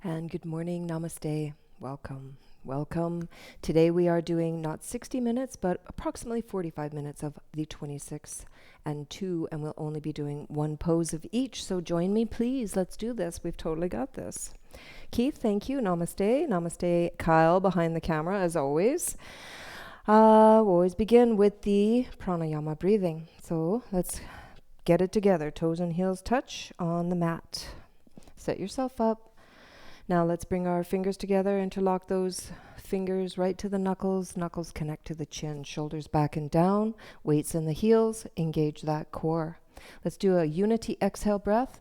And good morning, namaste, welcome, welcome. Today we are doing not 60 minutes, but approximately 45 minutes of the 26 and 2, and we'll only be doing one pose of each. So join me, please. Let's do this. We've totally got this. Keith, thank you. Namaste. Namaste, Kyle, behind the camera, as always. We'll always begin with the pranayama breathing. So let's get it together. Toes and heels touch on the mat. Set yourself up. Now let's bring our fingers together, interlock those fingers right to the knuckles. Knuckles connect to the chin, shoulders back and down, weights in the heels, engage that core. Let's do a unity exhale breath.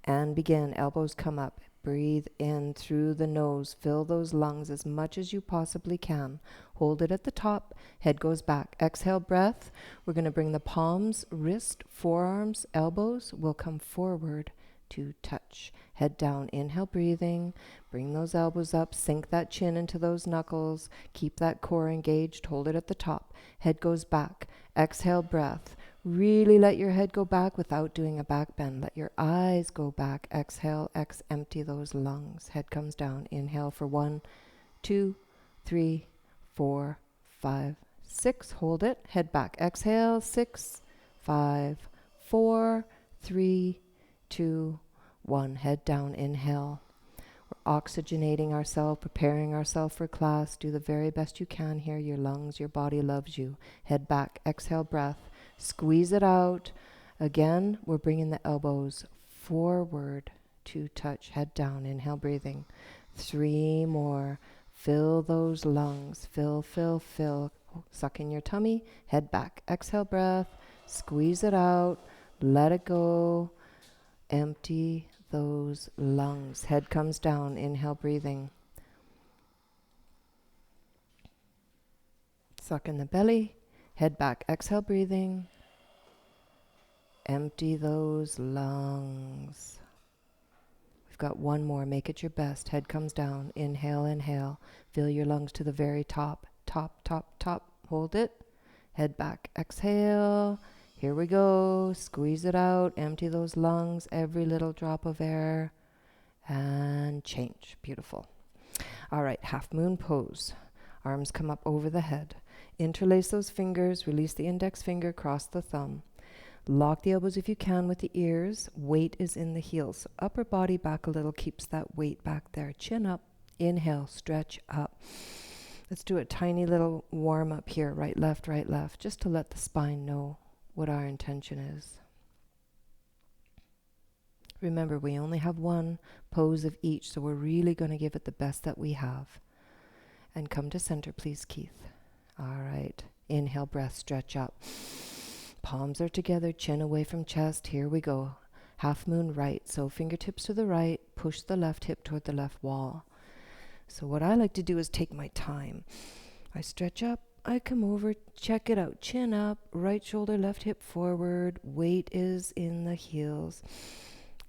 And begin. Elbows come up. Breathe in through the nose. Fill those lungs as much as you possibly can. Hold it at the top. Head goes back. Exhale breath. We're going to bring the palms, wrist, forearms, elbows will come forward to touch. Head down, inhale, breathing. Bring those elbows up, sink that chin into those knuckles. Keep that core engaged, hold it at the top. Head goes back. Exhale, breath. Really let your head go back without doing a back bend. Let your eyes go back. Exhale, empty those lungs. Head comes down. Inhale for 1, 2, 3, 4, 5, 6. Hold it. Head back. Exhale, 6, 5, 4, 3, 2, 1. Head down. Inhale. We're oxygenating ourselves, preparing ourselves for class. Do the very best you can here. Your lungs, your body loves you. Head back. Exhale, breath. Squeeze it out. Again, we're bringing the elbows forward to touch. Head down. Inhale, breathing. 3 more. Fill those lungs. Fill, fill, fill. Suck in your tummy. Head back. Exhale, breath. Squeeze it out. Let it go. Empty those lungs. Head comes down. Inhale, breathing. Suck in the belly. Head back. Exhale, breathing. Empty those lungs. We've got one more. Make it your best. Head comes down. Inhale, inhale. Fill your lungs to the very top. Top, top, top. Hold it. Head back. Exhale. Here we go. Squeeze it out. Empty those lungs. Every little drop of air. And change. Beautiful. All right. Half moon pose. Arms come up over the head. Interlace those fingers. Release the index finger. Cross the thumb. Lock the elbows if you can with the ears. Weight is in the heels. Upper body back a little. Keeps that weight back there. Chin up. Inhale. Stretch up. Let's do a tiny little warm up here. Right, left, just to let the spine know what our intention is. Remember, we only have one pose of each, so we're really going to give it the best that we have. And come to center, please, Keith. All right. Inhale, breath, stretch up. Palms are together, chin away from chest. Here we go. Half moon right. So fingertips to the right, push the left hip toward the left wall. So what I like to do is take my time. I stretch up. I come over, check it out. Chin up, right shoulder, left hip forward. Weight is in the heels.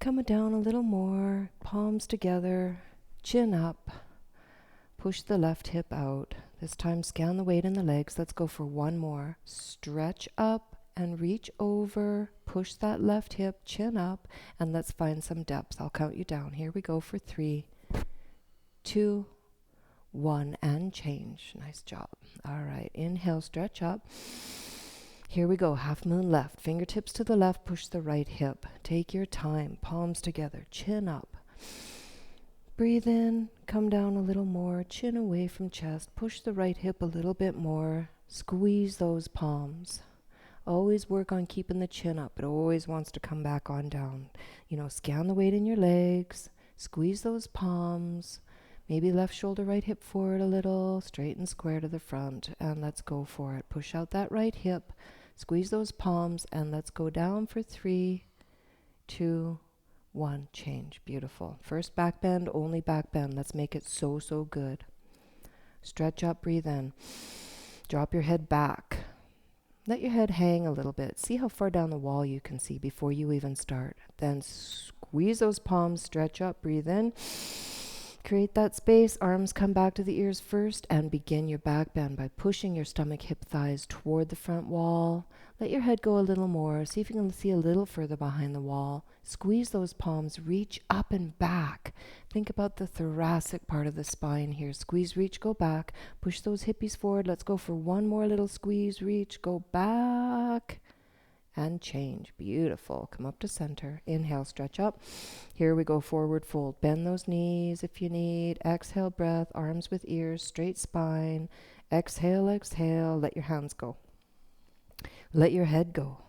Come down a little more. Palms together. Chin up. Push the left hip out. This time scan the weight in the legs. Let's go for one more. Stretch up and reach over. Push that left hip, chin up, and let's find some depth. I'll count you down. Here we go for 3, 2, 1, and change. Nice job. All right. Inhale, stretch up. Here we go. Half moon left. Fingertips to the left. Push the right hip. Take your time. Palms together. Chin up. Breathe in. Come down a little more. Chin away from chest. Push the right hip a little bit more. Squeeze those palms. Always work on keeping the chin up. It always wants to come back on down. Scan the weight in your legs. Squeeze those palms. Maybe left shoulder, right hip forward a little, straight and square to the front, and let's go for it. Push out that right hip, squeeze those palms, and let's go down for 3, 2, 1. Change. Beautiful. First back bend, only back bend. Let's make it so, so good. Stretch up, breathe in. Drop your head back. Let your head hang a little bit. See how far down the wall you can see before you even start. Then squeeze those palms, stretch up, breathe in. Create that space. Arms come back to the ears first and begin your back bend by pushing your stomach, hip, thighs toward the front wall. Let your head go a little more. See if you can see a little further behind the wall. Squeeze those palms. Reach up and back. Think about the thoracic part of the spine here. Squeeze, reach, go back. Push those hippies forward. Let's go for one more little squeeze. Reach, go back. And change. Beautiful. Come up to center. Inhale, stretch up. Here we go, forward fold. Bend those knees if you need. Exhale, breath. Arms with ears, straight spine. Exhale, exhale. Let your hands go. Let your head go.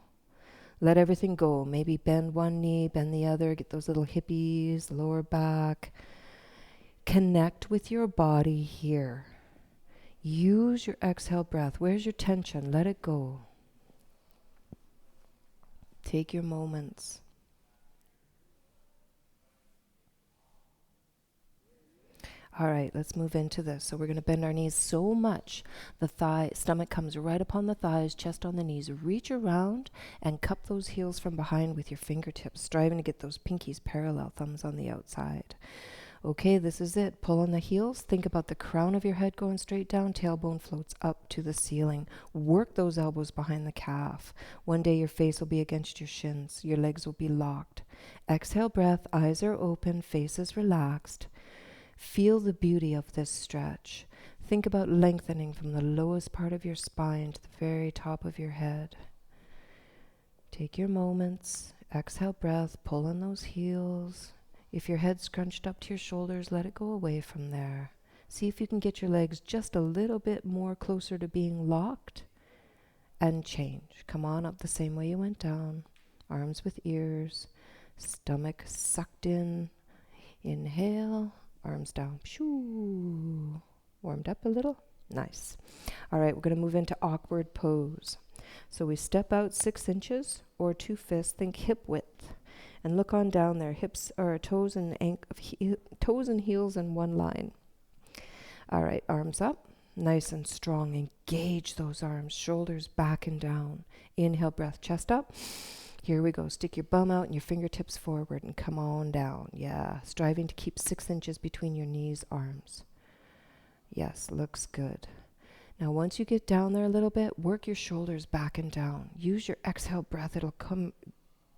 Let everything go. Maybe bend one knee, bend the other. Get those little hippies, lower back. Connect with your body here. Use your exhale breath. Where's your tension? Let it go. Take your moments. All right, let's move into this. So we're going to bend our knees so much the stomach comes right upon the thighs, chest on the knees. Reach around and cup those heels from behind with your fingertips, striving to get those pinkies parallel, thumbs on the outside. Okay, this is it. Pull on the heels. Think about the crown of your head going straight down. Tailbone floats up to the ceiling. Work those elbows behind the calf. One day your face will be against your shins. Your legs will be locked. Exhale breath. Eyes are open. Face is relaxed. Feel the beauty of this stretch. Think about lengthening from the lowest part of your spine to the very top of your head. Take your moments. Exhale breath. Pull on those heels. If your head's scrunched up to your shoulders, let it go away from there. See if you can get your legs just a little bit more closer to being locked and change. Come on up the same way you went down. Arms with ears, stomach sucked in. Inhale, arms down. Shoo. Warmed up a little? Nice. All right, we're going to move into awkward pose. So we step out 6 inches or 2 fists, think hip width. And look on down there, hips or toes and toes and heels in one line. All right, arms up, nice and strong. Engage those arms, shoulders back and down. Inhale, breath, chest up. Here we go. Stick your bum out and your fingertips forward and come on down. Yeah, striving to keep 6 inches between your knees, arms. Yes, looks good. Now, once you get down there a little bit, work your shoulders back and down. Use your exhale breath. It'll come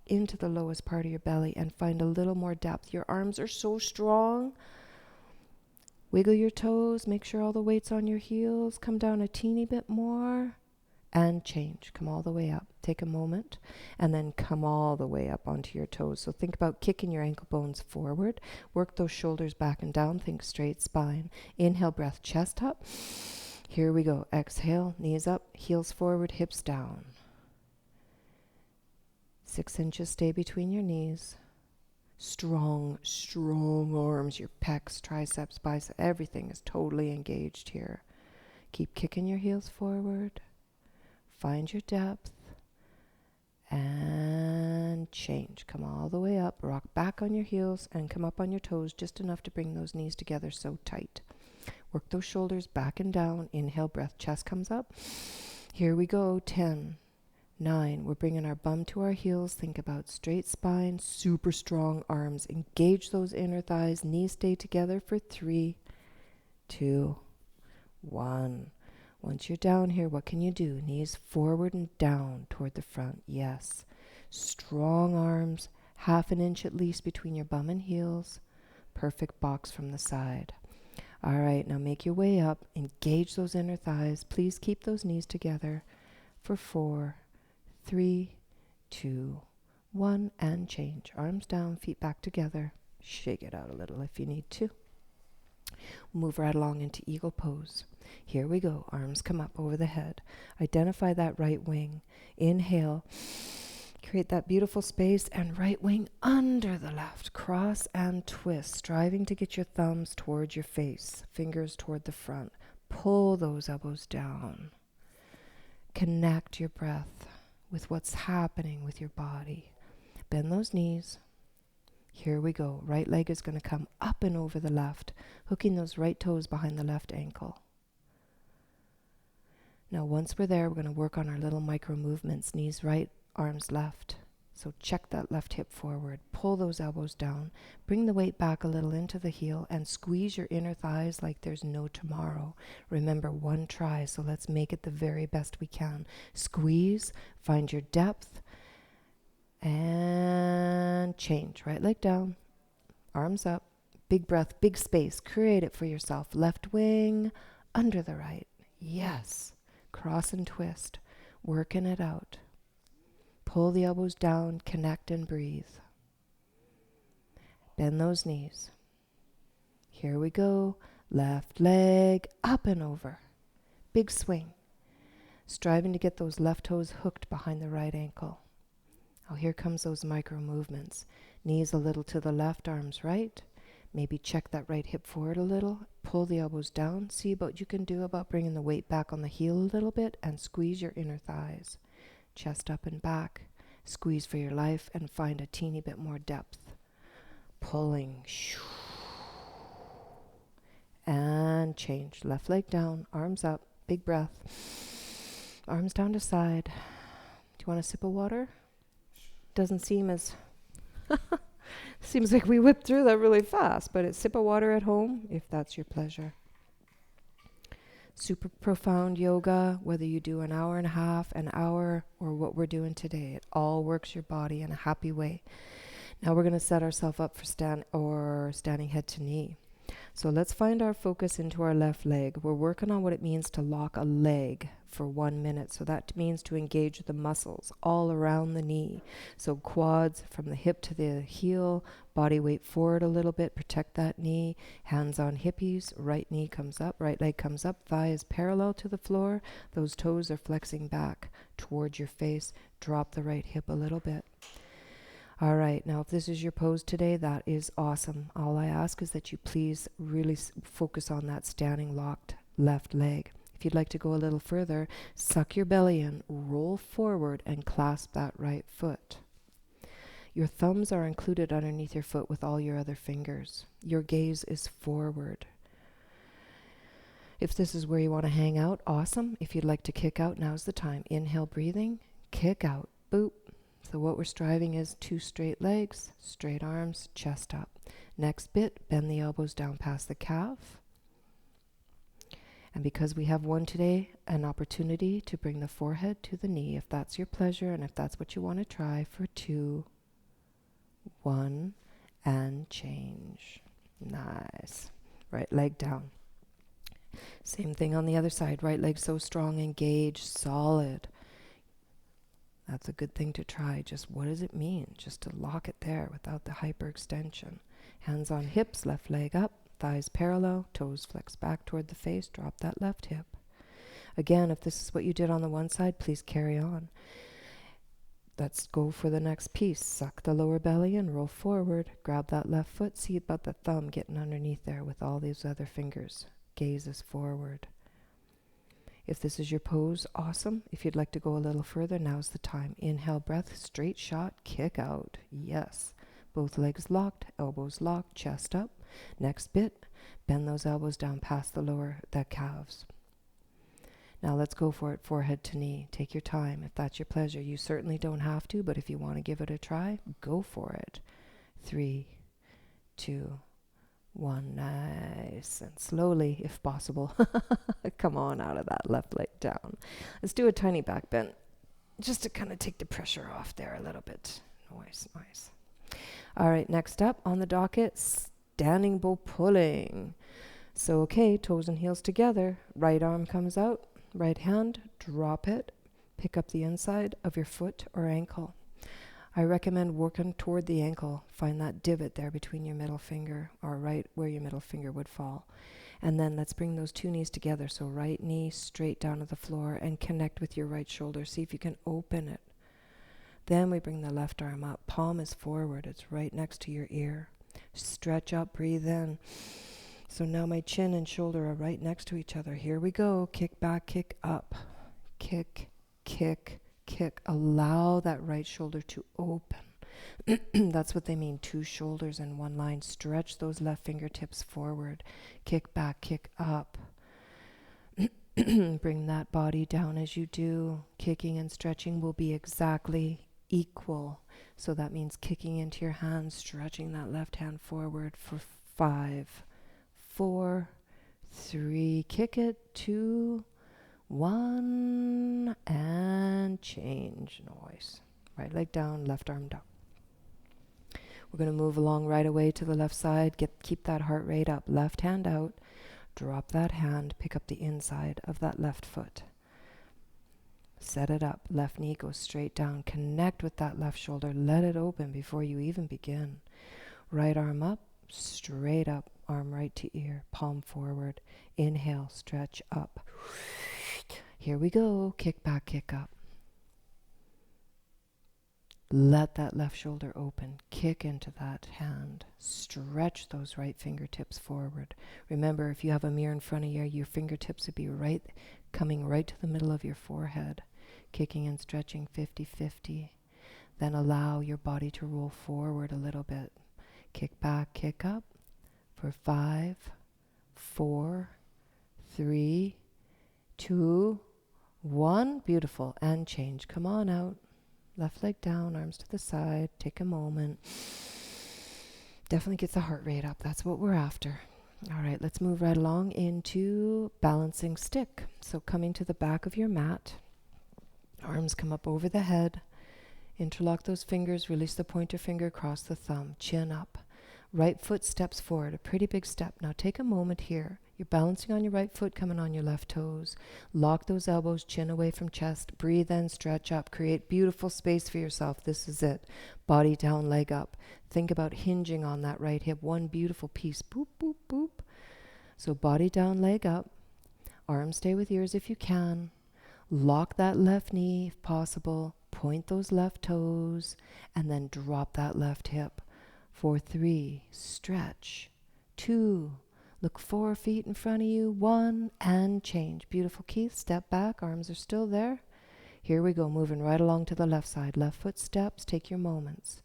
into the lowest part of your belly and find a little more depth. Your arms are so strong. Wiggle your toes. Make sure all the weight's on your heels. Come down a teeny bit more and change. Come all the way up. Take a moment and then come all the way up onto your toes. So think about kicking your ankle bones forward. Work those shoulders back and down. Think straight spine. Inhale, breath, chest up. Here we go. Exhale, knees up, heels forward, hips down. 6 inches stay between your knees. Strong, strong arms, your pecs, triceps, biceps, everything is totally engaged here. Keep kicking your heels forward. Find your depth. And change. Come all the way up. Rock back on your heels and come up on your toes just enough to bring those knees together so tight. Work those shoulders back and down. Inhale, breath, chest comes up. Here we go. 10. 9, we're bringing our bum to our heels. Think about straight spine, super strong arms. Engage those inner thighs. Knees stay together for 3, 2, 1. Once you're down here, what can you do? Knees forward and down toward the front. Yes. Strong arms, 1/2 inch at least between your bum and heels. Perfect box from the side. All right, now make your way up. Engage those inner thighs. Please keep those knees together for 4, 3, 2, 1, and change. Arms down, feet back together. Shake it out a little if you need to. Move right along into eagle pose. Here we go. Arms come up over the head. Identify that right wing. Inhale. Create that beautiful space and right wing under the left. Cross and twist, striving to get your thumbs towards your face, fingers toward the front. Pull those elbows down. Connect your breath with what's happening with your body. Bend those knees. Here we go. Right leg is going to come up and over the left, hooking those right toes behind the left ankle. Now, once we're there, we're going to work on our little micro movements. Knees right, arms left. So check that left hip forward. Pull those elbows down. Bring the weight back a little into the heel and squeeze your inner thighs like there's no tomorrow. Remember, one try, so let's make it the very best we can. Squeeze, find your depth, and change. Right leg down, arms up, big breath, big space. Create it for yourself. Left wing, under the right. Yes. Cross and twist. Working it out. Pull the elbows down, connect and breathe. Bend those knees. Here we go. Left leg up and over. Big swing. Striving to get those left toes hooked behind the right ankle. Oh, here comes those micro movements. Knees a little to the left, arms right. Maybe check that right hip forward a little. Pull the elbows down. See what you can do about bringing the weight back on the heel a little bit and squeeze your inner thighs. Chest up and back. Squeeze for your life and find a teeny bit more depth. Pulling. And change. Left leg down, arms up, big breath. Arms down to side. Do you want a sip of water? Doesn't seem as... Seems like we whipped through that really fast, but it's sip of water at home if that's your pleasure. Super profound yoga, whether you do an hour and a half, an hour, or what we're doing today. It all works your body in a happy way. Now we're going to set ourselves up for standing head to knee. So let's find our focus into our left leg. We're working on what it means to lock a leg for 1 minute. So that means to engage the muscles all around the knee. So quads from the hip to the heel, body weight forward a little bit, protect that knee, hands on hippies, right knee comes up, right leg comes up, thigh is parallel to the floor, those toes are flexing back towards your face, drop the right hip a little bit. All right, now if this is your pose today, that is awesome. All I ask is that you please really focus on that standing locked left leg. If you'd like to go a little further, suck your belly in, roll forward, and clasp that right foot. Your thumbs are included underneath your foot with all your other fingers. Your gaze is forward. If this is where you want to hang out, awesome. If you'd like to kick out, now's the time. Inhale, breathing, kick out, boop. So what we're striving is 2 straight legs, straight arms, chest up. Next bit, bend the elbows down past the calf. And because we have one today, an opportunity to bring the forehead to the knee, if that's your pleasure and if that's what you want to try, for 2, 1, and change. Nice. Right leg down. Same thing on the other side. Right leg so strong, engaged, solid. That's a good thing to try. Just what does it mean? Just to lock it there without the hyperextension. Hands on hips, left leg up, thighs parallel, toes flex back toward the face, drop that left hip. Again, if this is what you did on the one side, please carry on. Let's go for the next piece. Suck the lower belly and roll forward. Grab that left foot. See about the thumb getting underneath there with all these other fingers. Gaze is forward. If this is your pose, awesome. If you'd like to go a little further, now's the time. Inhale, breath, straight shot, kick out. Yes. Both legs locked, elbows locked, chest up. Next bit, bend those elbows down past the calves. Now let's go for it, forehead to knee. Take your time if that's your pleasure. You certainly don't have to, but if you want to give it a try, go for it. 3, 2, 1, nice, and slowly, if possible, come on out of that left leg down. Let's do a tiny back bend, just to kind of take the pressure off there a little bit. Nice, nice. All right, next up on the docket, standing bow pulling. So, okay, toes and heels together. Right arm comes out, right hand, drop it, pick up the inside of your foot or ankle. I recommend working toward the ankle. Find that divot there between your middle finger, or right where your middle finger would fall. And then let's bring those 2 knees together. So right knee straight down to the floor and connect with your right shoulder. See if you can open it. Then we bring the left arm up. Palm is forward. It's right next to your ear. Stretch up, breathe in. So now my chin and shoulder are right next to each other. Here we go. Kick back, kick up. Kick, kick, kick. Allow that right shoulder to open. That's what they mean, 2 shoulders in one line. Stretch those left fingertips forward. Kick back, kick up. Bring that body down as you do. Kicking and stretching will be exactly equal. So that means kicking into your hands, stretching that left hand forward for 5, 4, 3, kick it, 2, 1, and change. Noise. Right leg down, left arm down. We're going to move along right away to the left side. Keep that heart rate up. Left hand out. Drop that hand. Pick up the inside of that left foot. Set it up. Left knee goes straight down. Connect with that left shoulder. Let it open before you even begin. Right arm up, straight up. Arm right to ear. Palm forward. Inhale, stretch up. Here we go. Kick back, kick up. Let that left shoulder open. Kick into that hand. Stretch those right fingertips forward. Remember, if you have a mirror in front of you, your fingertips would be coming right to the middle of your forehead. Kicking and stretching 50-50. Then allow your body to roll forward a little bit. Kick back, kick up for 5, 4, 3, 2, 1. Beautiful. And change. Come on out. Left leg down, arms to the side. Take a moment. Definitely gets the heart rate up. That's what we're after. All right, let's move right along into balancing stick. So coming to the back of your mat. Arms come up over the head. Interlock those fingers. Release the pointer finger across the thumb. Chin up. Right foot steps forward. A pretty big step. Now take a moment here. You're balancing on your right foot, coming on your left toes. Lock those elbows, chin away from chest. Breathe in, stretch up. Create beautiful space for yourself. This is it. Body down, leg up. Think about hinging on that right hip. One beautiful piece. Boop, boop, boop. So body down, leg up. Arms stay with ears if you can. Lock that left knee if possible. Point those left toes. And then drop that left hip. For 3, stretch. 2, look 4 feet in front of you. 1, and change. Beautiful, Keith. Step back. Arms are still there. Here we go. Moving right along to the left side. Left foot steps. Take your moments.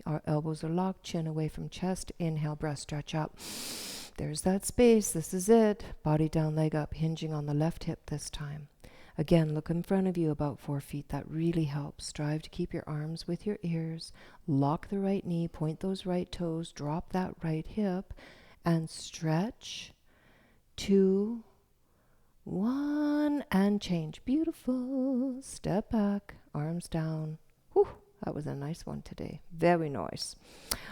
Our elbows are locked. Chin away from chest. Inhale, breast stretch up. There's that space. This is it. Body down, leg up. Hinging on the left hip this time. Again, look in front of you about 4 feet. That really helps. Strive to keep your arms with your ears. Lock the right knee. Point those right toes. Drop that right hip. And stretch. 2, 1. And change. Beautiful. Step back. Arms down. Whew, that was a nice one today. Very nice.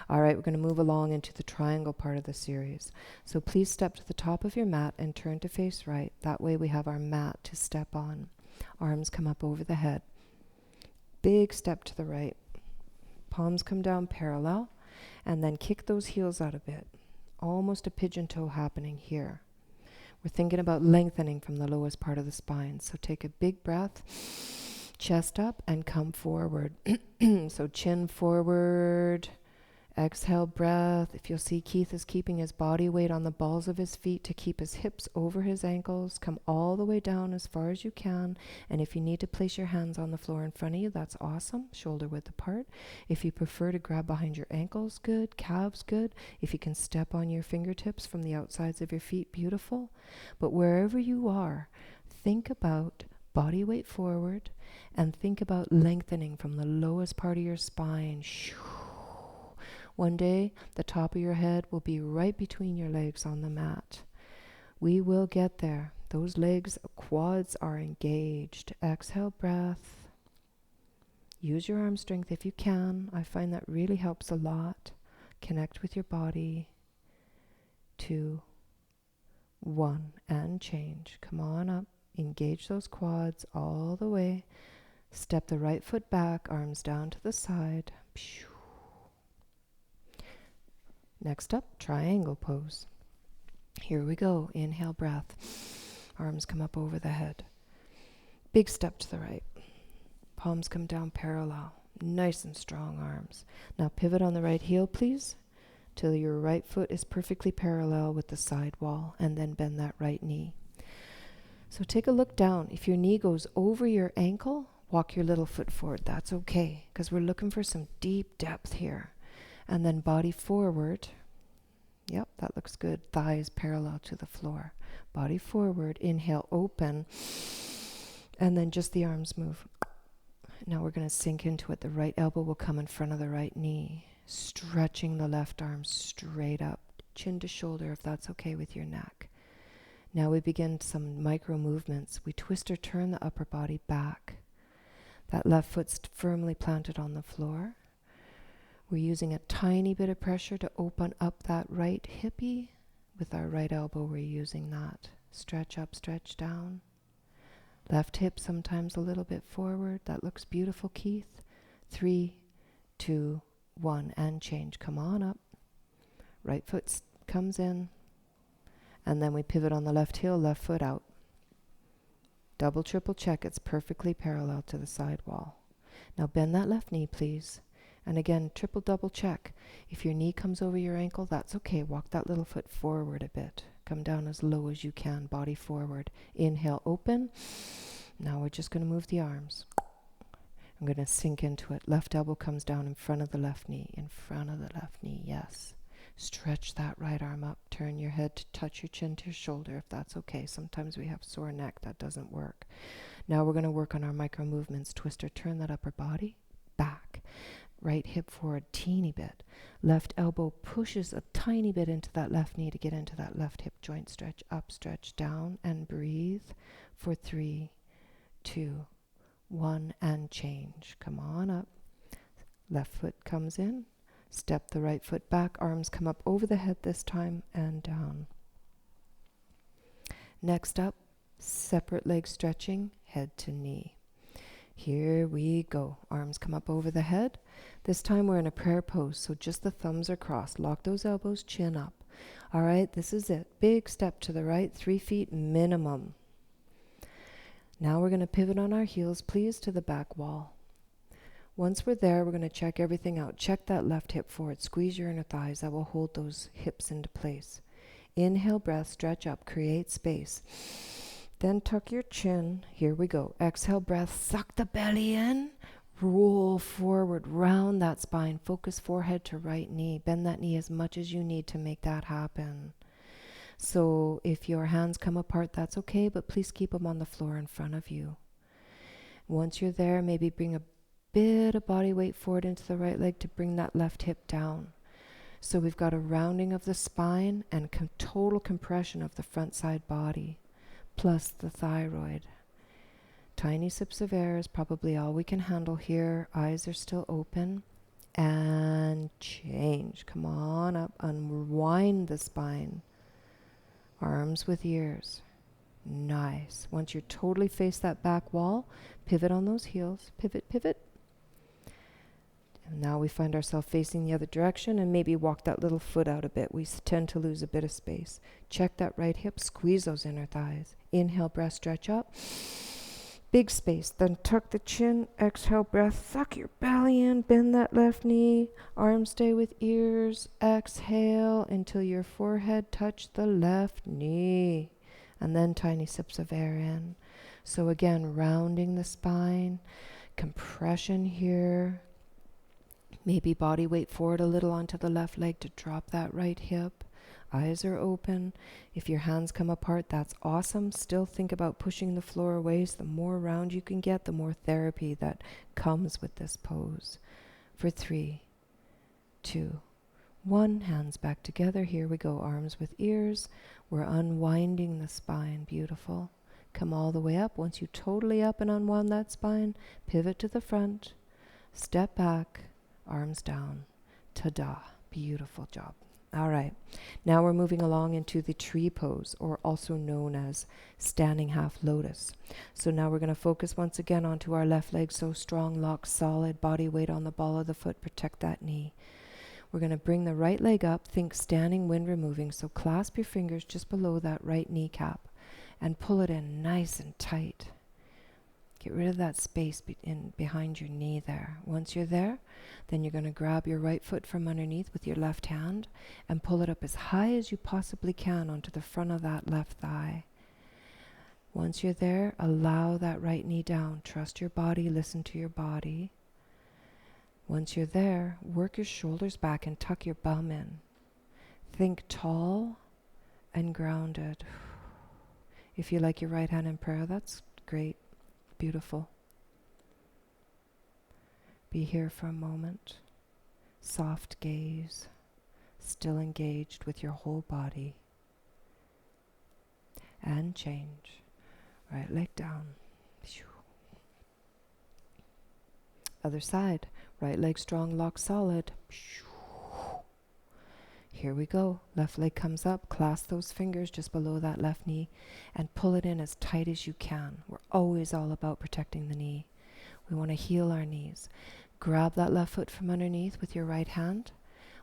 All right, we're going to move along into the triangle part of the series. So please step to the top of your mat and turn to face right. That way we have our mat to step on. Arms come up over the head. Big step to the right. Palms come down parallel. And then kick those heels out a bit. Almost a pigeon toe happening here. We're thinking about lengthening from the lowest part of the spine. So take a big breath. Chest up and come forward. So chin forward. Exhale, breath. If you'll see, Keith is keeping his body weight on the balls of his feet to keep his hips over his ankles. Come all the way down as far as you can. And if you need to place your hands on the floor in front of you, that's awesome. Shoulder width apart. If you prefer to grab behind your ankles, good. Calves, good. If you can step on your fingertips from the outsides of your feet, beautiful. But wherever you are, think about body weight forward and think about lengthening from the lowest part of your spine. One day, the top of your head will be right between your legs on the mat. We will get there. Those legs, quads are engaged. Exhale, breath. Use your arm strength if you can. I find that really helps a lot. Connect with your body. 2, 1, and change. Come on up. Engage those quads all the way. Step the right foot back, arms down to the side. Next up, triangle pose. Here we go. Inhale, breath. Arms come up over the head. Big step to the right. Palms come down parallel. Nice and strong arms. Now pivot on the right heel, please, till your right foot is perfectly parallel with the side wall, and then bend that right knee. So take a look down. If your knee goes over your ankle, walk your little foot forward. That's okay, because we're looking for some deep depth here. And then body forward. Yep, that looks good. Thighs parallel to the floor. Body forward. Inhale, open. And then just the arms move. Now we're going to sink into it. The right elbow will come in front of the right knee, stretching the left arm straight up, chin to shoulder if that's okay with your neck. Now we begin some micro movements. We twist or turn the upper body back. That left foot's firmly planted on the floor. We're using a tiny bit of pressure to open up that right hippie. With our right elbow, we're using that. Stretch up, stretch down. Left hip sometimes a little bit forward. That looks beautiful, Keith. 3, 2, 1, and change. Come on up. Right foot comes in. And then we pivot on the left heel, left foot out. Double, triple check. It's perfectly parallel to the side wall. Now bend that left knee, please. And again, triple, double check. If your knee comes over your ankle, that's okay. Walk that little foot forward a bit. Come down as low as you can, body forward. Inhale, open. Now we're just going to move the arms. I'm going to sink into it. Left elbow comes down in front of the left knee. In front of the left knee, yes. Stretch that right arm up. Turn your head to touch your chin to your shoulder if that's okay. Sometimes we have sore neck. That doesn't work. Now we're going to work on our micro movements. Twist or turn that upper body back. Right hip forward, teeny bit. Left elbow pushes a tiny bit into that left knee to get into that left hip joint. Stretch up, stretch down, and breathe for 3, 2, 1, and change. Come on up. Left foot comes in. Step the right foot back. Arms come up over the head this time and down. Next up, separate leg stretching, head to knee. Here we go. Arms come up over the head. This time we're in a prayer pose, so just the thumbs are crossed. Lock those elbows, chin up. All right, this is it. Big step to the right, 3 feet minimum. Now we're going to pivot on our heels, please, to the back wall. Once we're there, we're going to check everything out. Check that left hip forward. Squeeze your inner thighs. That will hold those hips into place. Inhale, breath, stretch up, create space. Then tuck your chin. Here we go. Exhale, breath, suck the belly in. Roll forward, round that spine. Focus forehead to right knee. Bend that knee as much as you need to make that happen. So if your hands come apart, that's okay, but please keep them on the floor in front of you. Once you're there, maybe bring a bit of body weight forward into the right leg to bring that left hip down. So we've got a rounding of the spine and total compression of the front side body, plus the thyroid. Tiny sips of air is probably all we can handle here. Eyes are still open. And change. Come on up. Unwind the spine. Arms with ears. Nice. Once you're totally face that back wall, pivot on those heels. Pivot, pivot. And now we find ourselves facing the other direction and maybe walk that little foot out a bit. We tend to lose a bit of space. Check that right hip. Squeeze those inner thighs. Inhale, breath, stretch up. Big space. Then tuck the chin. Exhale, breath. Suck your belly in. Bend that left knee. Arms stay with ears. Exhale until your forehead touch the left knee. And then tiny sips of air in. So again, rounding the spine. Compression here. Maybe body weight forward a little onto the left leg to drop that right hip. Eyes are open. If your hands come apart, that's awesome. Still think about pushing the floor away. So the more round you can get, the more therapy that comes with this pose. For 3, 2, 1. Hands back together. Here we go. Arms with ears. We're unwinding the spine. Beautiful. Come all the way up. Once you totally up and unwind that spine, pivot to the front. Step back. Arms down. Ta-da. Beautiful job. All right, now we're moving along into the tree pose, or also known as standing half lotus. So now we're going to focus once again onto our left leg, so strong, lock solid, body weight on the ball of the foot, protect that knee. We're going to bring the right leg up, think standing, wind removing, so clasp your fingers just below that right kneecap and pull it in nice and tight. Get rid of that space behind your knee there. Once you're there, then you're going to grab your right foot from underneath with your left hand and pull it up as high as you possibly can onto the front of that left thigh. Once you're there, allow that right knee down. Trust your body, listen to your body. Once you're there, work your shoulders back and tuck your bum in. Think tall and grounded. If you like your right hand in prayer, that's great. Beautiful. Be here for a moment. Soft gaze, still engaged with your whole body. And change. Right leg down. Other side. Right leg strong, lock solid. Here we go. Left leg comes up. Clasp those fingers just below that left knee and pull it in as tight as you can. We're always all about protecting the knee. We want to heal our knees. Grab that left foot from underneath with your right hand.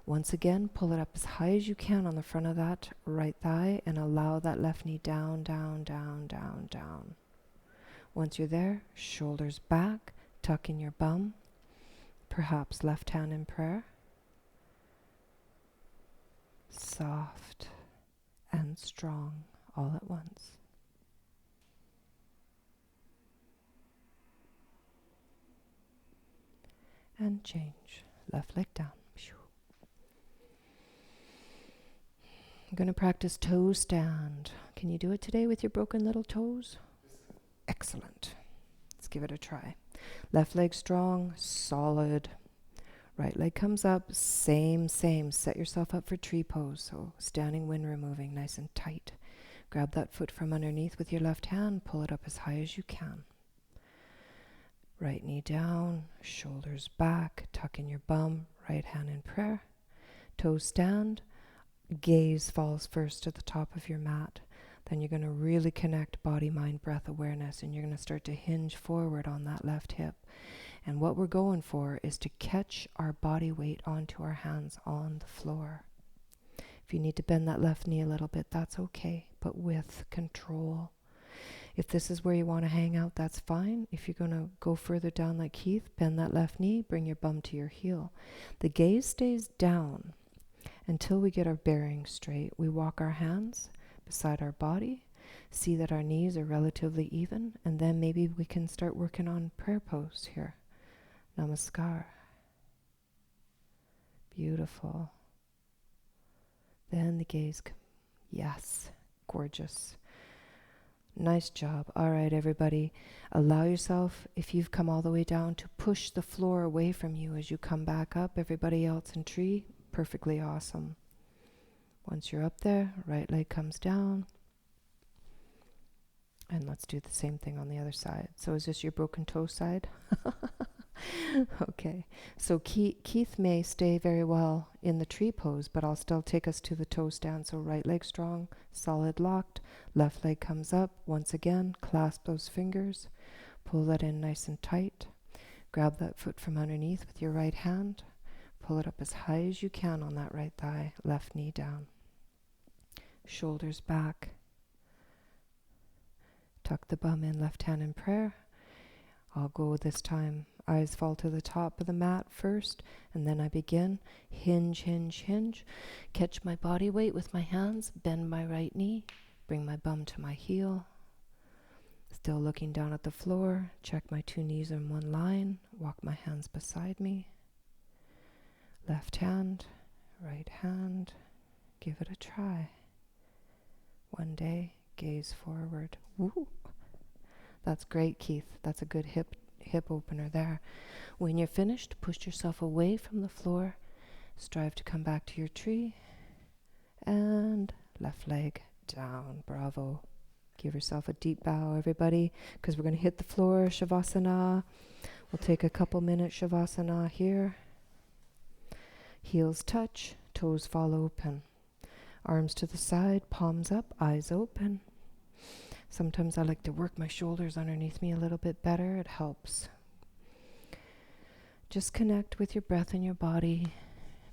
Once again, pull it up as high as you can on the front of that right thigh and allow that left knee down, down, down, down, down. Once you're there, shoulders back, tuck in your bum, perhaps left hand in prayer. Soft and strong all at once. And change. Left leg down. I'm going to practice toe stand. Can you do it today with your broken little toes? Excellent. Let's give it a try. Left leg strong, solid. Right leg comes up, same. Set yourself up for tree pose. So standing wind removing, nice and tight. Grab that foot from underneath with your left hand, pull it up as high as you can. Right knee down, shoulders back, tuck in your bum, right hand in prayer. Toe stand, gaze falls first to the top of your mat. Then you're going to really connect body, mind, breath awareness, and you're going to start to hinge forward on that left hip. And what we're going for is to catch our body weight onto our hands on the floor. If you need to bend that left knee a little bit, that's okay, but with control. If this is where you want to hang out, that's fine. If you're going to go further down like Keith, bend that left knee, bring your bum to your heel. The gaze stays down until we get our bearings straight. We walk our hands beside our body, see that our knees are relatively even, and then maybe we can start working on prayer pose here. Namaskar. Beautiful. Then the gaze. Yes. Gorgeous. Nice job. All right, everybody. Allow yourself, if you've come all the way down, to push the floor away from you as you come back up. Everybody else in tree, perfectly awesome. Once you're up there, right leg comes down. And let's do the same thing on the other side. So is this your broken toe side? Okay. So Keith may stay very well in the tree pose, but I'll still take us to the toe stand. So right leg strong, solid locked. Left leg comes up. Once again, clasp those fingers. Pull that in nice and tight. Grab that foot from underneath with your right hand. Pull it up as high as you can on that right thigh. Left knee down. Shoulders back. Tuck the bum in, left hand in prayer. I'll go this time. Eyes fall to the top of the mat first, and then I begin. Hinge, hinge, hinge. Catch my body weight with my hands. Bend my right knee. Bring my bum to my heel. Still looking down at the floor. Check my two knees in one line. Walk my hands beside me. Left hand, right hand. Give it a try. One day, gaze forward. Woo! That's great, Keith. That's a good hip opener there. When you're finished, push yourself away from the floor. Strive to come back to your tree. And left leg down. Bravo. Give yourself a deep bow, everybody, because we're going to hit the floor. Shavasana. We'll take a couple minutes Shavasana here. Heels touch. Toes fall open. Arms to the side. Palms up. Eyes open. Sometimes I like to work my shoulders underneath me a little bit better. It helps. Just connect with your breath in your body.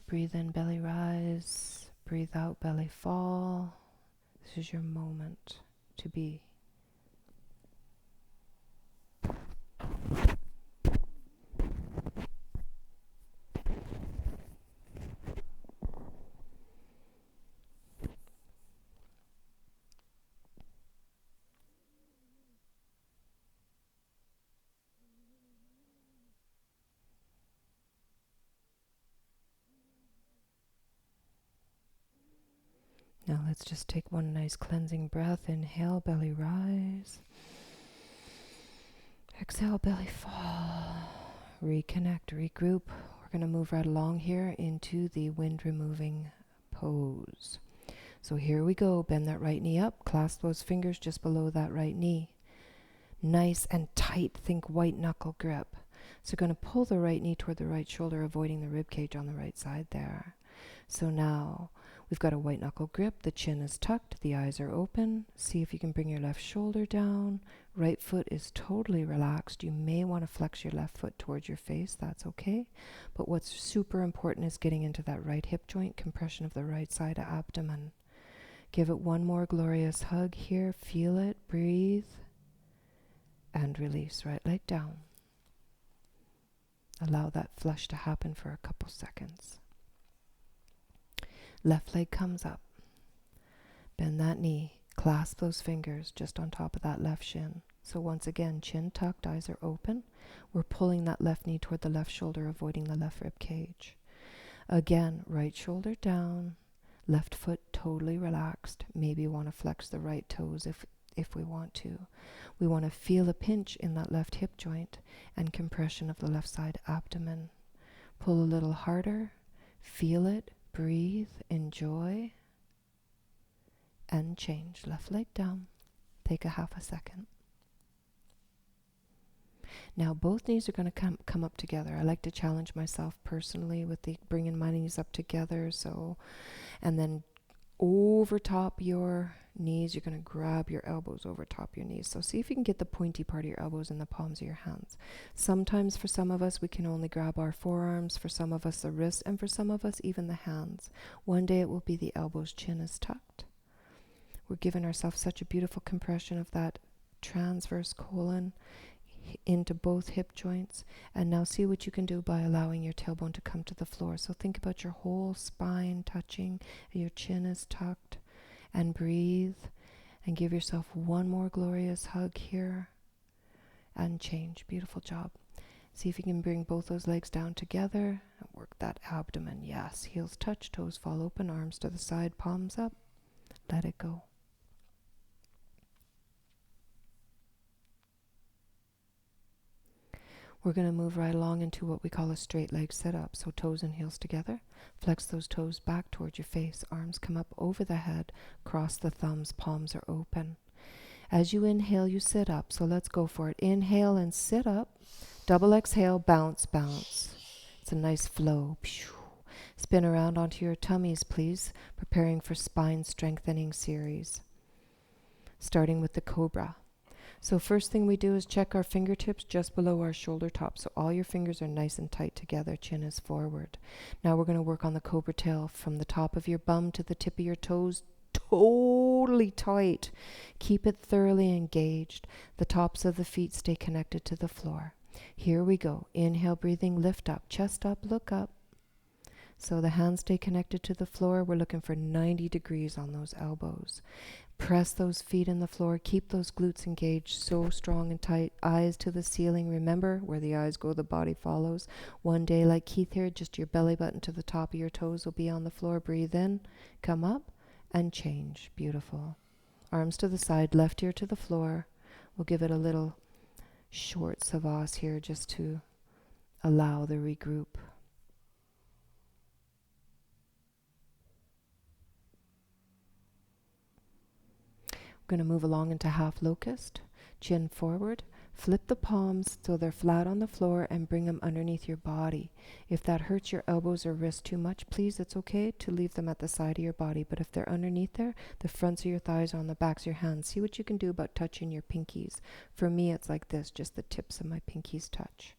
Breathe in, belly rise. Breathe out, belly fall. This is your moment to be. Now let's just take one nice cleansing breath. Inhale, belly rise. Exhale, belly fall. Reconnect, regroup. We're going to move right along here into the wind removing pose. So here we go. Bend that right knee up. Clasp those fingers just below that right knee. Nice and tight. Think white knuckle grip. So you're going to pull the right knee toward the right shoulder, avoiding the rib cage on the right side there. So now we've got a white knuckle grip. The chin is tucked. The eyes are open. See if you can bring your left shoulder down. Right foot is totally relaxed. You may want to flex your left foot towards your face. That's okay. But what's super important is getting into that right hip joint, compression of the right side abdomen. Give it one more glorious hug here. Feel it. Breathe. And release. Right leg down. Allow that flush to happen for a couple seconds. Left leg comes up. Bend that knee. Clasp those fingers just on top of that left shin. So once again, chin tucked, eyes are open. We're pulling that left knee toward the left shoulder, avoiding the left rib cage. Again, right shoulder down. Left foot totally relaxed. Maybe you want to flex the right toes if we want to. We want to feel a pinch in that left hip joint and compression of the left side abdomen. Pull a little harder. Feel it. Breathe. Enjoy. And change. Left leg down. Take a half a second. Now both knees are going to come up together. I like to challenge myself personally with the bringing my knees up together. So, and then over top your knees, you're going to grab your elbows over top your knees. So see if you can get the pointy part of your elbows in the palms of your hands. Sometimes for some of us, we can only grab our forearms. For some of us, the wrists. And for some of us, even the hands. One day it will be the elbows, chin is tucked. We're giving ourselves such a beautiful compression of that transverse colon into both hip joints. And now see what you can do by allowing your tailbone to come to the floor. So think about your whole spine touching, your chin is tucked, and breathe and give yourself one more glorious hug here and change. Beautiful job. See if you can bring both those legs down together and work that abdomen. Yes, heels touch, toes fall open, arms to the side, palms up. Let it go. We're going to move right along into what we call a straight leg sit-up. So toes and heels together. Flex those toes back towards your face. Arms come up over the head. Cross the thumbs. Palms are open. As you inhale, you sit up. So let's go for it. Inhale and sit up. Double exhale. Bounce, bounce. It's a nice flow. Spin around onto your tummies, please. Preparing for spine strengthening series. Starting with the cobra. So first thing we do is check our fingertips just below our shoulder top. So all your fingers are nice and tight together. Chin is forward. Now we're going to work on the cobra tail from the top of your bum to the tip of your toes. Totally tight. Keep it thoroughly engaged. The tops of the feet stay connected to the floor. Here we go. Inhale, breathing, lift up, chest up, look up. So the hands stay connected to the floor. We're looking for 90 degrees on those elbows. Press those feet in the floor. Keep those glutes engaged, so strong and tight. Eyes to the ceiling. Remember, where the eyes go, the body follows. One day, like Keith here, just your belly button to the top of your toes will be on the floor. Breathe in, come up, and change. Beautiful. Arms to the side, left ear to the floor. We'll give it a little short savas here just to allow the regroup. We're going to move along into half locust, chin forward, flip the palms so they're flat on the floor and bring them underneath your body. If that hurts your elbows or wrists too much, please, it's okay to leave them at the side of your body. But if they're underneath there, the fronts of your thighs are on the backs of your hands. See what you can do about touching your pinkies. For me, it's like this, just the tips of my pinkies touch.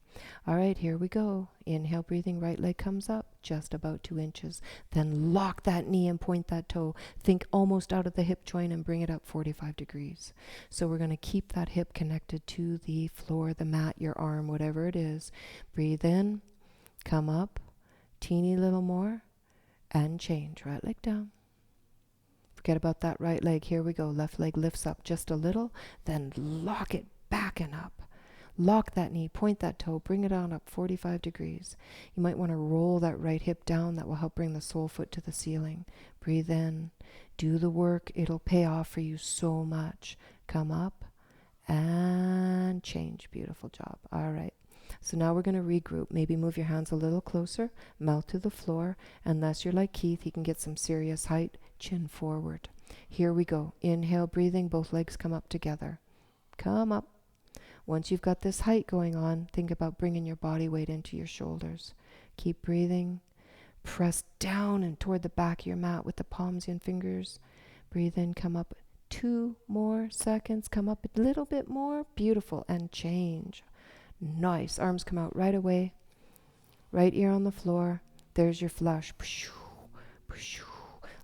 All right, here we go. Inhale, breathing, right leg comes up, just about 2 inches. Then lock that knee and point that toe. Think almost out of the hip joint and bring it up 45 degrees. So we're going to keep that hip connected to the floor, the mat, your arm, whatever it is. Breathe in, come up, teeny little more, and change. Right leg down. Forget about that right leg. Here we go. Left leg lifts up just a little, then lock it back and up. Lock that knee, point that toe, bring it on up 45 degrees. You might want to roll that right hip down. That will help bring the sole foot to the ceiling. Breathe in. Do the work. It'll pay off for you so much. Come up and change. Beautiful job. All right. So now we're going to regroup. Maybe move your hands a little closer, mouth to the floor. Unless you're like Keith, you can get some serious height, chin forward. Here we go. Inhale, breathing, both legs come up together. Come up. Once you've got this height going on, think about bringing your body weight into your shoulders. Keep breathing. Press down and toward the back of your mat with the palms and fingers. Breathe in, come up 2 more seconds. Come up a little bit more. Beautiful. And change. Nice. Arms come out right away. Right ear on the floor. There's your flush.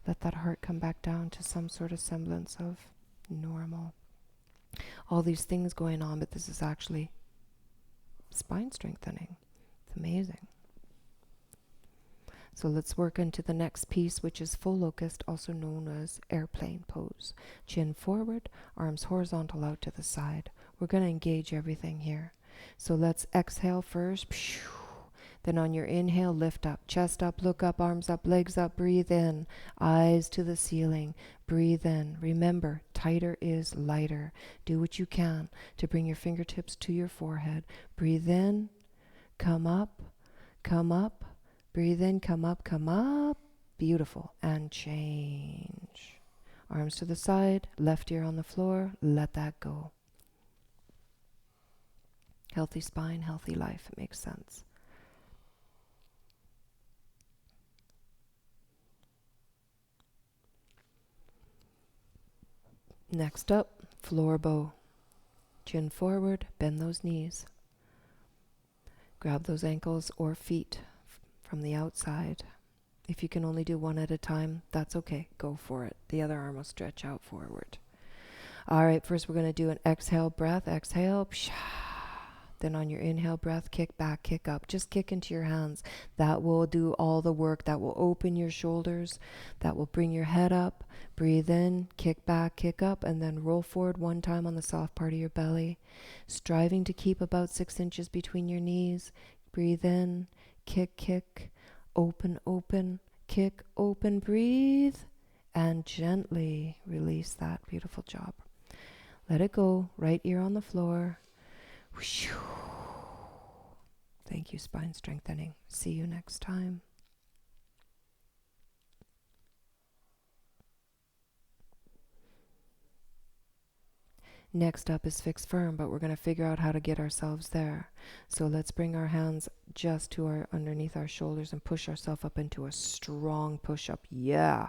Let that heart come back down to some sort of semblance of normal. All these things going on, but this is actually spine strengthening. It's amazing. So let's work into the next piece, which is full locust, also known as airplane pose. Chin forward, arms horizontal out to the side. We're going to engage everything here. So let's exhale first. Then on your inhale, lift up, chest up, look up, arms up, legs up, breathe in, eyes to the ceiling, breathe in. Remember, tighter is lighter. Do what you can to bring your fingertips to your forehead. Breathe in, come up, breathe in, come up. Beautiful. And change. Arms to the side, left ear on the floor, let that go. Healthy spine, healthy life. It makes sense. Next up, floor bow. Chin forward, bend those knees. Grab those ankles or feet from the outside. If you can only do one at a time, that's okay. Go for it. The other arm will stretch out forward. All right, first we're going to do an exhale breath. Exhale. Then on your inhale breath, kick back, kick up. Just kick into your hands. That will do all the work. That will open your shoulders. That will bring your head up. Breathe in, kick back, kick up, and then roll forward one time on the soft part of your belly. Striving to keep about 6 inches between your knees. Breathe in, kick, kick, open, open, kick, open, breathe, and gently release that. Beautiful job. Let it go. Right ear on the floor. Thank you, spine strengthening. See you next time. Next up is fixed firm, but we're going to figure out how to get ourselves there. So let's bring our hands just to our underneath our shoulders and push ourselves up into a strong push-up. Yeah.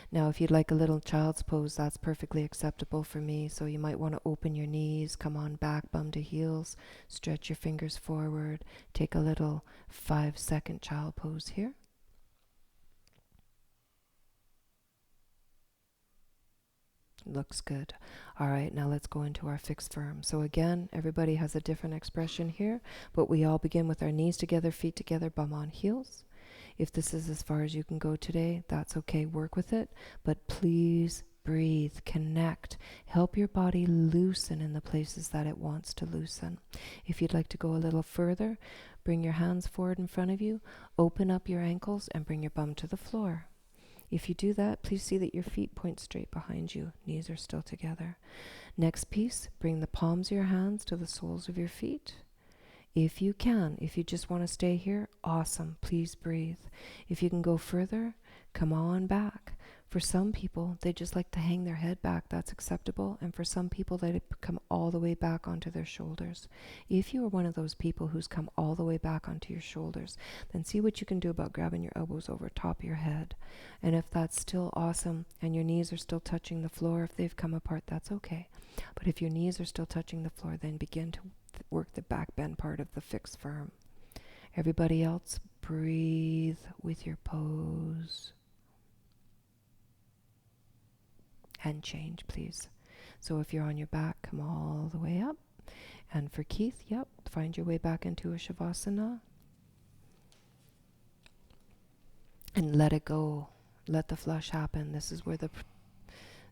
Now, if you'd like a little child's pose, that's perfectly acceptable for me. So you might want to open your knees, come on back, bum to heels, stretch your fingers forward, take a little 5-second child pose here. Looks good. All right, now let's go into our fixed firm. So again, everybody has a different expression here, but we all begin with our knees together, feet together, bum on heels. If this is as far as you can go today, that's okay. Work with it, but please breathe, connect, help your body loosen in the places that it wants to loosen. If you'd like to go a little further, bring your hands forward in front of you, open up your ankles, and bring your bum to the floor. If you do that, please see that your feet point straight behind you. Knees are still together. Next piece, bring the palms of your hands to the soles of your feet. If you can, if you just want to stay here, awesome. Please breathe. If you can go further, come on back. For some people, they just like to hang their head back. That's acceptable. And for some people, they come all the way back onto their shoulders. If you are one of those people who's come all the way back onto your shoulders, then see what you can do about grabbing your elbows over top of your head. And if that's still awesome and your knees are still touching the floor, if they've come apart, that's okay. But if your knees are still touching the floor, then begin to work the back bend part of the fixed firm. Everybody else, breathe with your pose. And change, please. So if you're on your back, come all the way up. And for Keith, yep, find your way back into a Shavasana. And let it go. Let the flush happen. This is where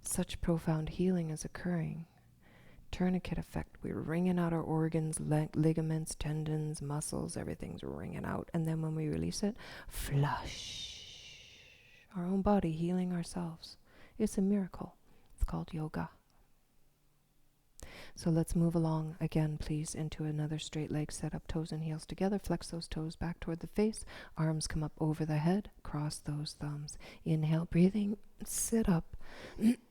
such profound healing is occurring. Tourniquet effect. We're wringing out our organs, ligaments, tendons, muscles, everything's wringing out. And then when we release it, flush. Our own body healing ourselves. It's a miracle. It's called yoga. So let's move along again, please, into another straight leg. Set up toes and heels together. Flex those toes back toward the face. Arms come up over the head. Cross those thumbs. Inhale, breathing. Sit up.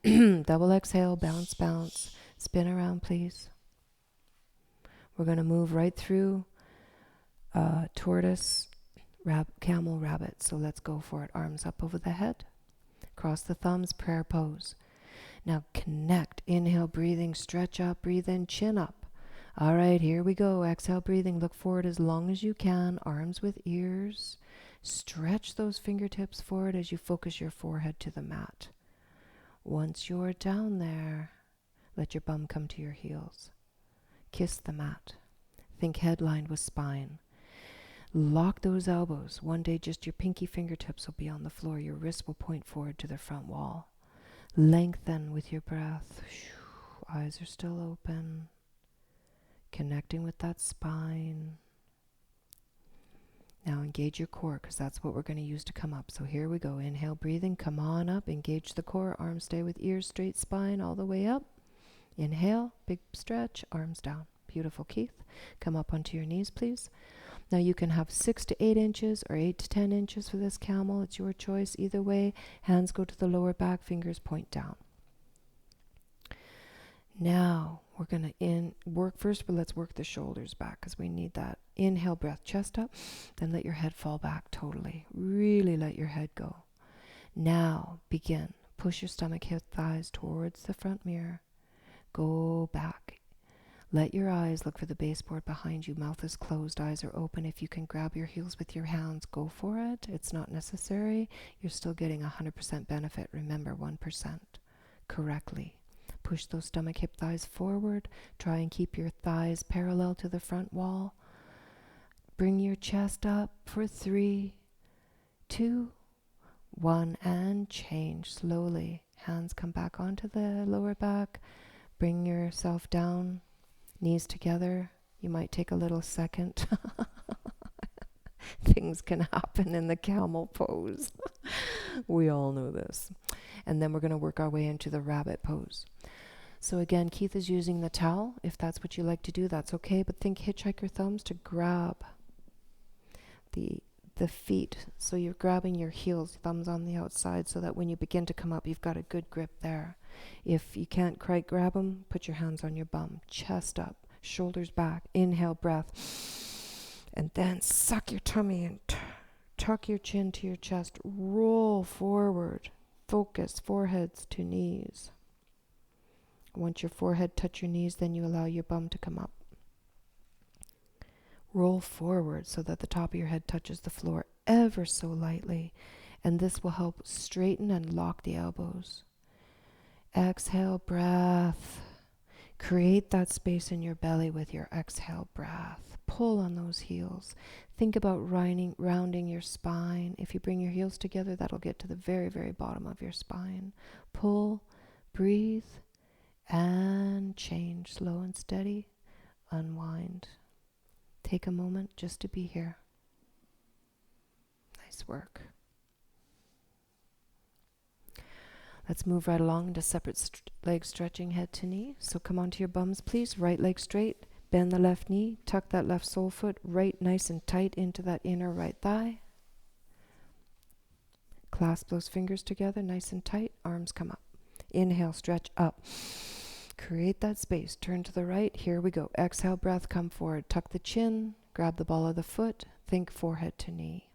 Double exhale, bounce, bounce. Spin around, please. We're going to move right through tortoise, camel, rabbit. So let's go for it. Arms up over the head. Cross the thumbs, prayer pose. Now connect. Inhale, breathing, stretch up, breathe in, chin up. All right, here we go. Exhale, breathing, look forward as long as you can. Arms with ears. Stretch those fingertips forward as you focus your forehead to the mat. Once you're down there, let your bum come to your heels. Kiss the mat. Think head lined with spine. Lock those elbows. One day just your pinky fingertips will be on the floor. Your wrists will point forward to the front wall. Lengthen with your breath. Eyes are still open. Connecting with that spine. Now engage your core, because that's what we're going to use to come up. So here we go. Inhale, breathing. Come on up. Engage the core. Arms stay with ears, straight spine all the way up. Inhale, big stretch, arms down. Beautiful, Keith. Come up onto your knees, please. Now you can have 6 to 8 inches or 8 to 10 inches for this camel. It's your choice. Either way, hands go to the lower back, fingers point down. Now we're going to work first, but let's work the shoulders back because we need that. Inhale, breath, chest up. Then let your head fall back totally. Really let your head go. Now begin. Push your stomach, hip, thighs towards the front mirror. Go back. Let your eyes look for the baseboard behind you. Mouth is closed, eyes are open. If you can grab your heels with your hands, go for it. It's not necessary. You're still getting 100% benefit. Remember, 1% correctly. Push those stomach, hip, thighs forward. Try and keep your thighs parallel to the front wall. Bring your chest up for 3, 2, 1, and change slowly. Hands come back onto the lower back. Bring yourself down. Knees together. You might take a little second. Things can happen in the camel pose. We all know this. And then we're going to work our way into the rabbit pose. So again, Keith is using the towel. If that's what you like to do, that's okay. But think hitchhiker thumbs to grab the feet. So you're grabbing your heels, thumbs on the outside, so that when you begin to come up, you've got a good grip there. If you can't quite grab them, put your hands on your bum. Chest up, shoulders back. Inhale, breath. And then suck your tummy and tuck your chin to your chest. Roll forward. Focus, foreheads to knees. Once your forehead touch your knees, then you allow your bum to come up. Roll forward so that the top of your head touches the floor ever so lightly. And this will help straighten and lock the elbows. Exhale, breath. Create that space in your belly with your exhale breath. Pull on those heels. Think about rounding your spine. If you bring your heels together, that'll get to the very, very bottom of your spine. Pull, breathe, and change. Slow and steady. Unwind. Take a moment just to be here. Nice work. Let's move right along into separate leg stretching, head to knee. So come onto your bums, please. Right leg straight. Bend the left knee. Tuck that left sole foot right nice and tight into that inner right thigh. Clasp those fingers together nice and tight. Arms come up. Inhale, stretch up. Create that space. Turn to the right. Here we go. Exhale, breath, come forward. Tuck the chin. Grab the ball of the foot. Think forehead to knee.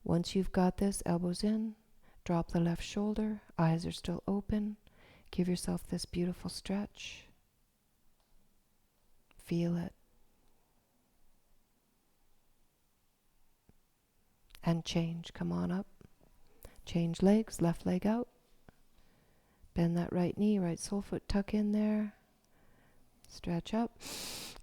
Once you've got this, elbows in. Drop the left shoulder. Eyes are still open. Give yourself this beautiful stretch. Feel it. And change. Come on up. Change legs. Left leg out. Bend that right knee, right sole foot, tuck in there. Stretch up.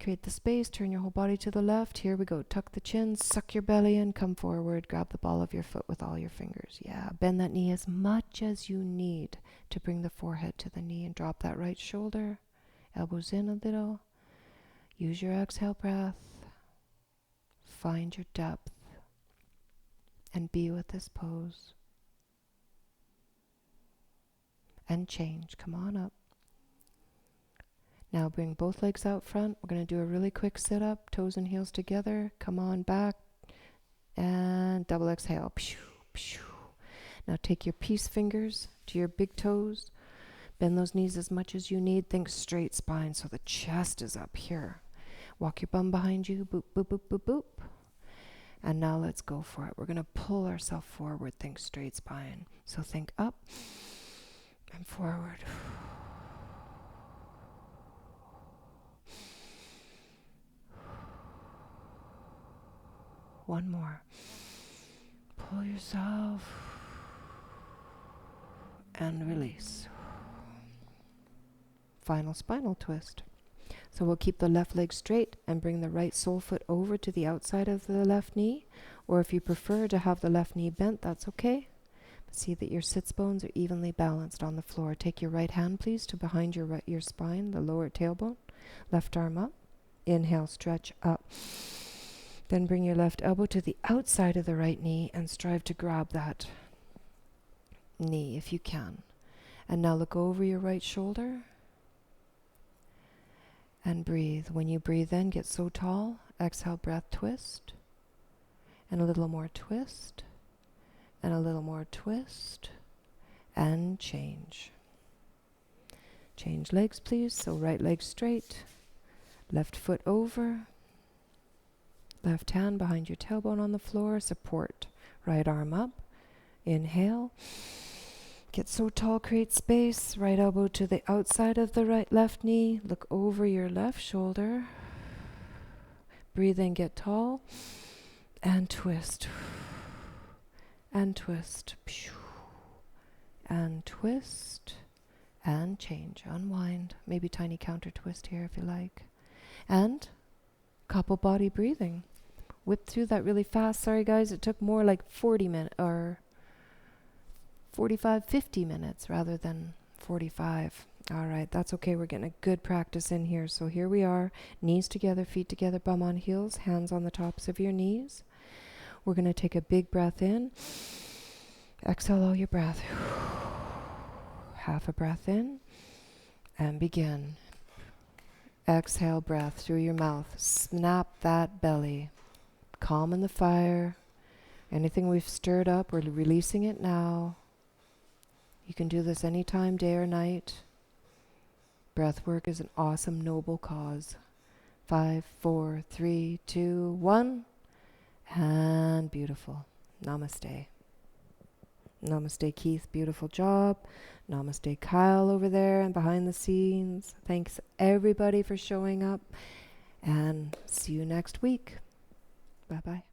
Create the space. Turn your whole body to the left. Here we go. Tuck the chin. Suck your belly in. Come forward. Grab the ball of your foot with all your fingers. Yeah. Bend that knee as much as you need to bring the forehead to the knee and drop that right shoulder. Elbows in a little. Use your exhale breath. Find your depth. And be with this pose. And change. Come on up. Now bring both legs out front. We're going to do a really quick sit-up, toes and heels together. Come on back. And double exhale. Now take your peace fingers to your big toes. Bend those knees as much as you need. Think straight spine so the chest is up here. Walk your bum behind you. Boop, boop, boop, boop, boop. And now let's go for it. We're going to pull ourselves forward. Think straight spine. So think up and forward. One more. Pull yourself and release. Final spinal twist. So we'll keep the left leg straight and bring the right sole foot over to the outside of the left knee. Or if you prefer to have the left knee bent, that's okay. But see that your sits bones are evenly balanced on the floor. Take your right hand, please, to behind your spine, the lower tailbone. Left arm up. Inhale, stretch up. Then bring your left elbow to the outside of the right knee and strive to grab that knee if you can. And now look over your right shoulder and breathe. When you breathe in, get so tall. Exhale, breath, twist. And a little more twist. And a little more twist. And change. Change legs, please. So right leg straight. Left foot over. Left hand behind your tailbone on the floor. Support. Right arm up. Inhale. Get so tall, create space. Right elbow to the outside of the left knee. Look over your left shoulder. Breathe in, get tall. And twist. And twist. And twist. And change. Unwind. Maybe tiny counter twist here if you like. And couple body breathing. Whip through that really fast. Sorry guys, it took more like 40 minutes or 45, 50 minutes rather than 45. All right, that's okay. We're getting a good practice in here. So here we are, knees together, feet together, bum on heels, hands on the tops of your knees. We're going to take a big breath in. Exhale all your breath. Half a breath in and begin. Exhale, breath through your mouth. Snap that belly. Calm in the fire. Anything we've stirred up, we're releasing it now. You can do this anytime, day or night. Breath work is an awesome, noble cause. 5, 4, 3, 2, 1. And beautiful. Namaste. Namaste, Keith. Beautiful job. Namaste, Kyle over there and behind the scenes. Thanks, everybody, for showing up. And see you next week. Bye-bye.